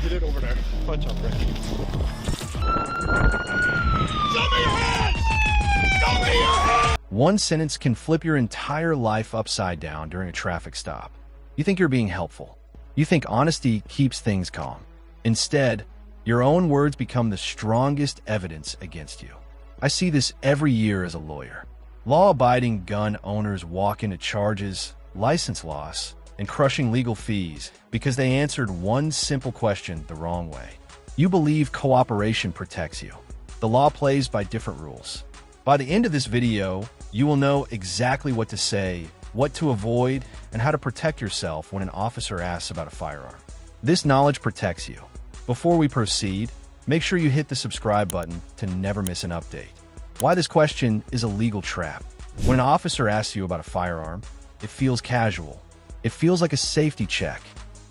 Hit it over there. Punch up, Rick. Show me your hands! Show me your hands! One sentence can flip your entire life upside down during a traffic stop. You think you're being helpful. You think honesty keeps things calm. Instead, your own words become the strongest evidence against you. I see this every year as a lawyer. Law-abiding gun owners walk into charges, license loss, and crushing legal fees because they answered one simple question the wrong way. You believe cooperation protects you. The law plays by different rules. By the end of this video, you will know exactly what to say, what to avoid, and how to protect yourself when an officer asks about a firearm. This knowledge protects you. Before we proceed, make sure you hit the subscribe button to never miss an update. Why this question is a legal trap. When an officer asks you about a firearm, it feels casual. It feels like a safety check.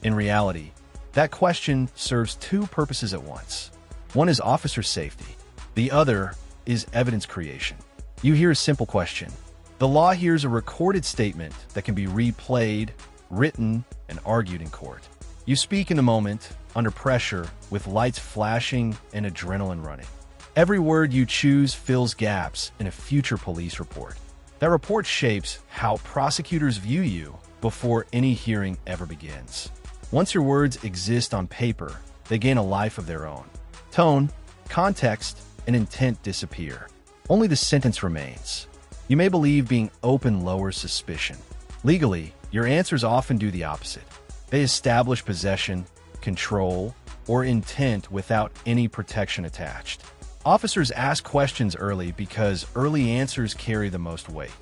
In reality, that question serves two purposes at once. One is officer safety. The other is evidence creation. You hear a simple question. The law hears a recorded statement that can be replayed, written, and argued in court. You speak in the moment, under pressure, with lights flashing and adrenaline running. Every word you choose fills gaps in a future police report. That report shapes how prosecutors view you before any hearing ever begins. Once your words exist on paper, they gain a life of their own. Tone, context, and intent disappear. Only the sentence remains. You may believe being open lowers suspicion. Legally, your answers often do the opposite. They establish possession, control, or intent without any protection attached. Officers ask questions early because early answers carry the most weight.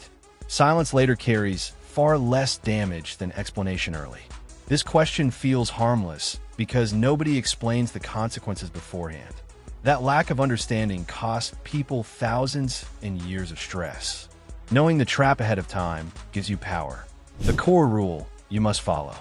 Silence later carries far less damage than explanation early. This question feels harmless because nobody explains the consequences beforehand. That lack of understanding costs people thousands and years of stress. Knowing the trap ahead of time gives you power. The core rule you must follow.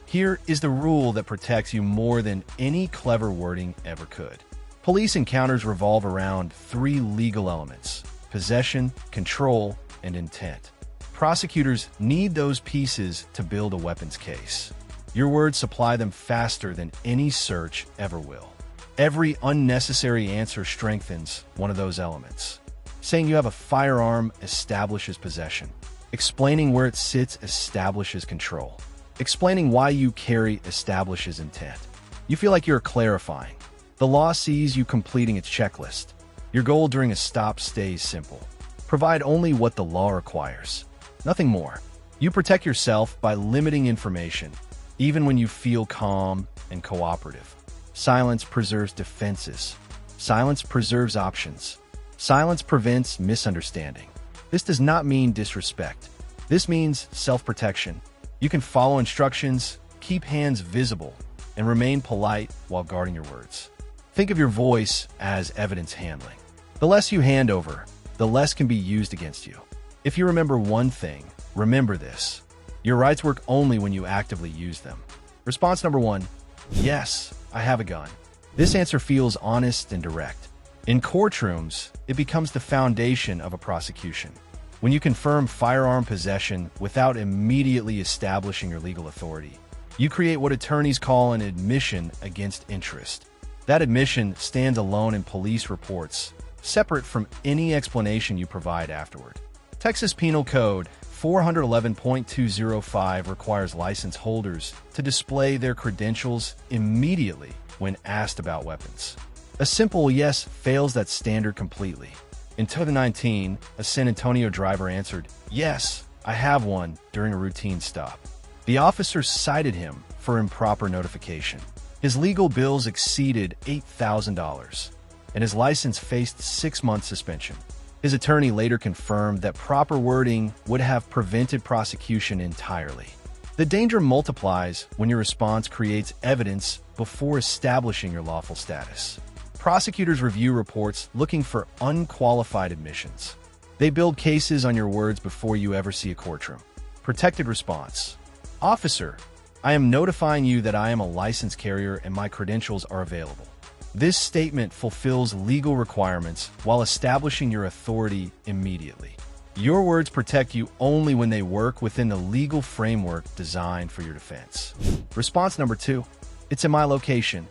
Here is the rule that protects you more than any clever wording ever could. Police encounters revolve around three legal elements: possession, control, and intent. Prosecutors need those pieces to build a weapons case. Your words supply them faster than any search ever will. Every unnecessary answer strengthens one of those elements. Saying you have a firearm establishes possession. Explaining where it sits establishes control. Explaining why you carry establishes intent. You feel like you're clarifying. The law sees you completing its checklist. Your goal during a stop stays simple. Provide only what the law requires. Nothing more. You protect yourself by limiting information, even when you feel calm and cooperative. Silence preserves defenses. Silence preserves options. Silence prevents misunderstanding. This does not mean disrespect. This means self-protection. You can follow instructions, keep hands visible, and remain polite while guarding your words. Think of your voice as evidence handling. The less you hand over, the less can be used against you. If you remember one thing, remember this. Your rights work only when you actively use them. Response number 1, yes, I have a gun. This answer feels honest and direct. In courtrooms, it becomes the foundation of a prosecution. When you confirm firearm possession without immediately establishing your legal authority, you create what attorneys call an admission against interest. That admission stands alone in police reports, separate from any explanation you provide afterward. Texas Penal Code 411.205 requires license holders to display their credentials immediately when asked about weapons. A simple yes fails that standard completely. In 2019, a San Antonio driver answered, "Yes, I have one," during a routine stop. The officer cited him for improper notification. His legal bills exceeded $8,000, and his license faced 6 months suspension. His attorney later confirmed that proper wording would have prevented prosecution entirely. The danger multiplies when your response creates evidence before establishing your lawful status. Prosecutors review reports looking for unqualified admissions. They build cases on your words before you ever see a courtroom. Protected response. Officer, I am notifying you that I am a licensed carrier and my credentials are available. This statement fulfills legal requirements while establishing your authority immediately. Your words protect you only when they work within the legal framework designed for your defense. Response number 2. It's in my location.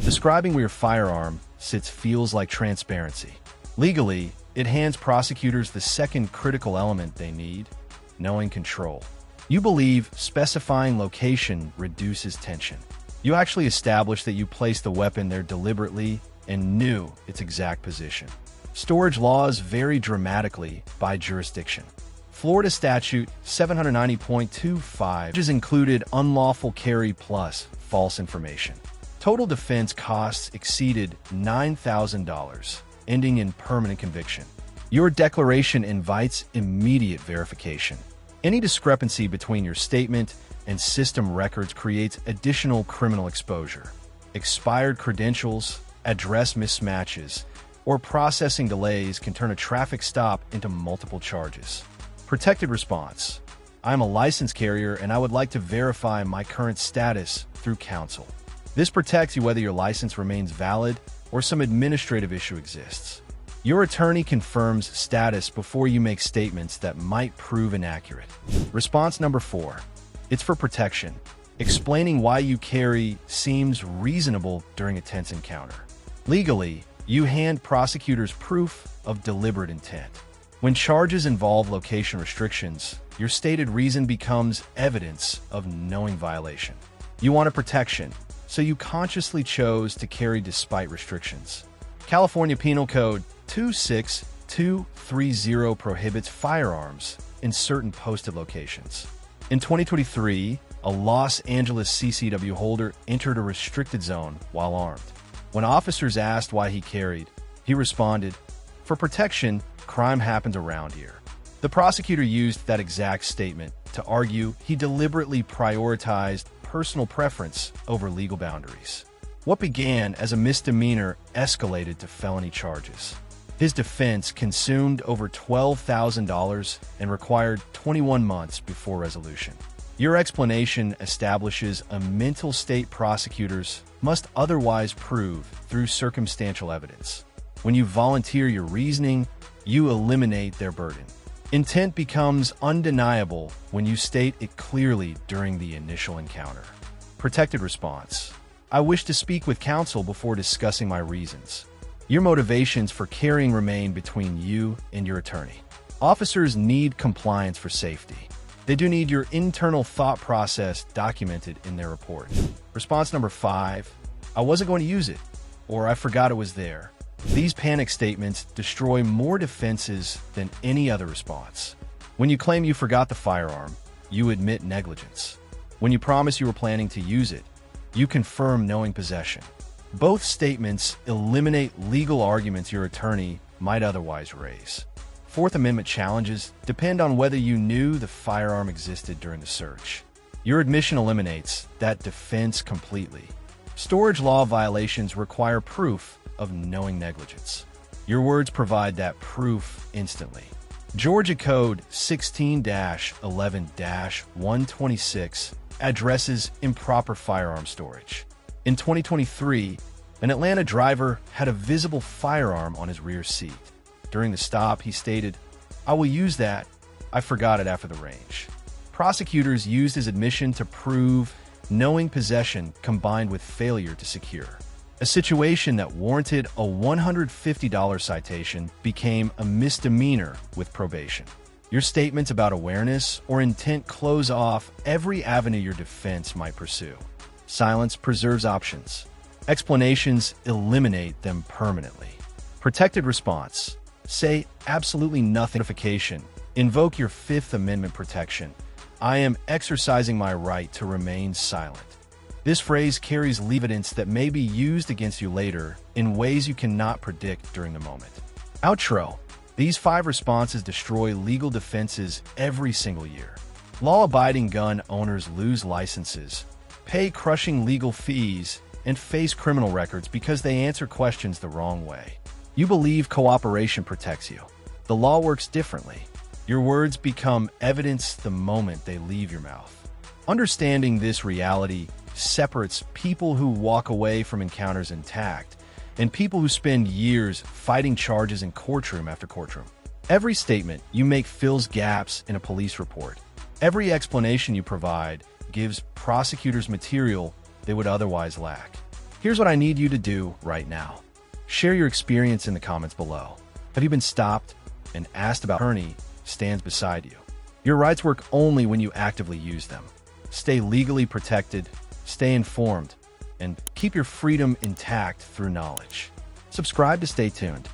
Describing where your firearm sits feels like transparency. Legally, it hands prosecutors the second critical element they need: knowing control. You believe specifying location reduces tension. You actually establish that you placed the weapon there deliberately and knew its exact position. Storage laws vary dramatically by jurisdiction. Florida Statute 790.25 has included unlawful carry plus false information. Total defense costs exceeded $9,000, ending in permanent conviction. Your declaration invites immediate verification. Any discrepancy between your statement and system records creates additional criminal exposure. Expired credentials, address mismatches, or processing delays can turn a traffic stop into multiple charges. Protected response. I'm a licensed carrier and I would like to verify my current status through counsel. This protects you whether your license remains valid or some administrative issue exists. Your attorney confirms status before you make statements that might prove inaccurate. Response number 4. It's for protection. Explaining why you carry seems reasonable during a tense encounter. Legally, you hand prosecutors proof of deliberate intent. When charges involve location restrictions, your stated reason becomes evidence of knowing violation. You wanted protection, so you consciously chose to carry despite restrictions. California Penal Code 26230 prohibits firearms in certain posted locations. In 2023, a Los Angeles CCW holder entered a restricted zone while armed. When officers asked why he carried, he responded, "For protection, crime happens around here." The prosecutor used that exact statement to argue he deliberately prioritized personal preference over legal boundaries. What began as a misdemeanor escalated to felony charges. His defense consumed over $12,000 and required 21 months before resolution. Your explanation establishes a mental state prosecutors must otherwise prove through circumstantial evidence. When you volunteer your reasoning, you eliminate their burden. Intent becomes undeniable when you state it clearly during the initial encounter. Protected response. I wish to speak with counsel before discussing my reasons. Your motivations for carrying remain between you and your attorney. Officers need compliance for safety. They do need your internal thought process documented in their report. Response number 5. I wasn't going to use it, or I forgot it was there. These panic statements destroy more defenses than any other response. When you claim you forgot the firearm, you admit negligence. When you promise you were planning to use it, you confirm knowing possession. Both statements eliminate legal arguments your attorney might otherwise raise. Fourth Amendment challenges depend on whether you knew the firearm existed during the search. Your admission eliminates that defense completely. Storage law violations require proof of knowing negligence. Your words provide that proof instantly. Georgia Code 16-11-126 addresses improper firearm storage. In 2023, an Atlanta driver had a visible firearm on his rear seat. During the stop, he stated, "I will use that. I forgot it after the range." Prosecutors used his admission to prove knowing possession combined with failure to secure. A situation that warranted a $150 citation became a misdemeanor with probation. Your statements about awareness or intent close off every avenue your defense might pursue. Silence preserves options. Explanations eliminate them permanently. Protected response. Say absolutely nothing. Notification. Invoke your Fifth Amendment protection. I am exercising my right to remain silent. This phrase carries evidence that may be used against you later in ways you cannot predict during the moment. Outro. These 5 responses destroy legal defenses every single year. Law-abiding gun owners lose licenses, pay crushing legal fees, and face criminal records because they answer questions the wrong way. You believe cooperation protects you. The law works differently. Your words become evidence the moment they leave your mouth. Understanding this reality separates people who walk away from encounters intact and people who spend years fighting charges in courtroom after courtroom. Every statement you make fills gaps in a police report. Every explanation you provide gives prosecutors material they would otherwise lack. Here's what I need you to do right now. Share your experience in the comments below. Have you been stopped and asked about attorney stands beside you? Your rights work only when you actively use them. Stay legally protected, stay informed, and keep your freedom intact through knowledge. Subscribe to stay tuned.